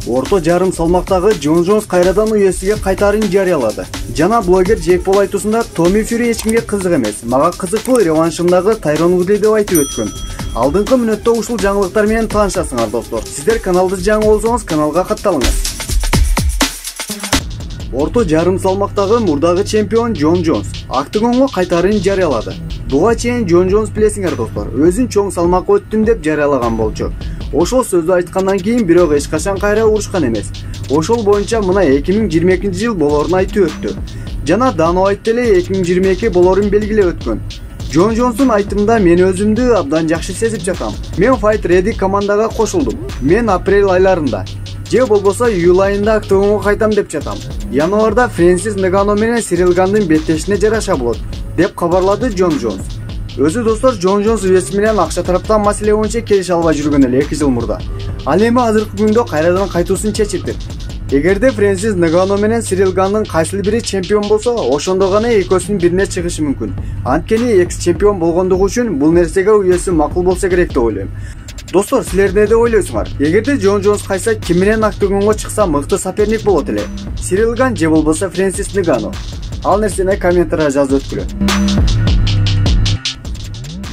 Орто жарым салмактагы Джон Джонс кайрадан UFC кайтарын жарыялады. Жана блогер Джек Пол айтуусунда Томми Фьюри эчкимге кызык эмес. Мага кызыктуу реваншымдагы Тайрон Вудли деп айтып өткөн. Алдыңкы мүнөттө ушул жаңылыктар менен таанышасыңар достор. Сиздер каналды жаңы болсоңуз каналга катталыңыз. Орто жарым салмактагы мурдагы чемпион Джон Джонс октагонго кайтарын жарыялады. Буга чейин Джон Джонс билесиңер достор, өзүн чоң салмакка өттүм деп жарыялаган болчу. Ошол сөздү айткандан кийин бирок эч качан кайра урушкан эмес. Ошол боюнча мына 2022-жыл болорун айтып өттү. Жана Дана Уайт деле 2022 болорун белгилеп өткөн. Джон Джонстун айтымында мен өзүмдү абдан жакшы сезип жатам. Мен Fight Ready командага кошулдум. Мен апрель айларында же болбосо июль айында октагонго кайтам деп жатам. Январда Фрэнсис Нганну менен Сирил Гандын беттешине жараша болот деп кабарлады Джон Джонс. Өзү достор Джон Джонс UFC менен акча тараптан маселе боюнча келише албай жүргөн эле 2 жыл мурда. Ал эми азыркы күндө кайрадан кайтуусун чечиптир. Эгерде Фрэнсис Нганну менен Сирил Гандын кайсыл бири чемпион болсо, ошондо гана экөөсүнүн бирине чыгышы мүмкүн. Анткени экс чемпион болгондугу үчүн бул нерсеге UFC макул болсо керек деп ойлойм. Достор, силер эмне деп ойлойсуңар? Эгерде Джон Джонс кайса, ким менен октагонго чыкса мыкты соперник болот эле? Сирил Ганд же болбосо Фрэнсис Нганну? Ал нерсени комментарга жазып өткүлө.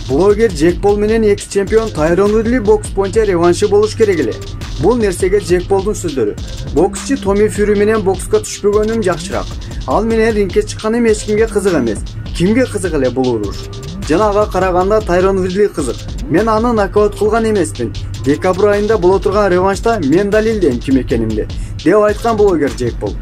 Блогер Джек Пол менен экс чемпион Тайрон Вудли бокс боюнча реваншы болуш керек эле. Бул нерсеге Джек Полдун сөздөрү. Боксчу Томми Фьюри менен бокска түшпөгөнүм жакшыраак. Ал менен рингке чыкканым эч кимге кызык эмес. Кимге кызык эле бул уруш? Жана ага караганда Тайрон Вудли кызык. Мен аны нокаут кылган эмесмин. Декабрь айында боло турган реваншта мен далилдейм ким экенимди, деп айткан блогер Джек Пол.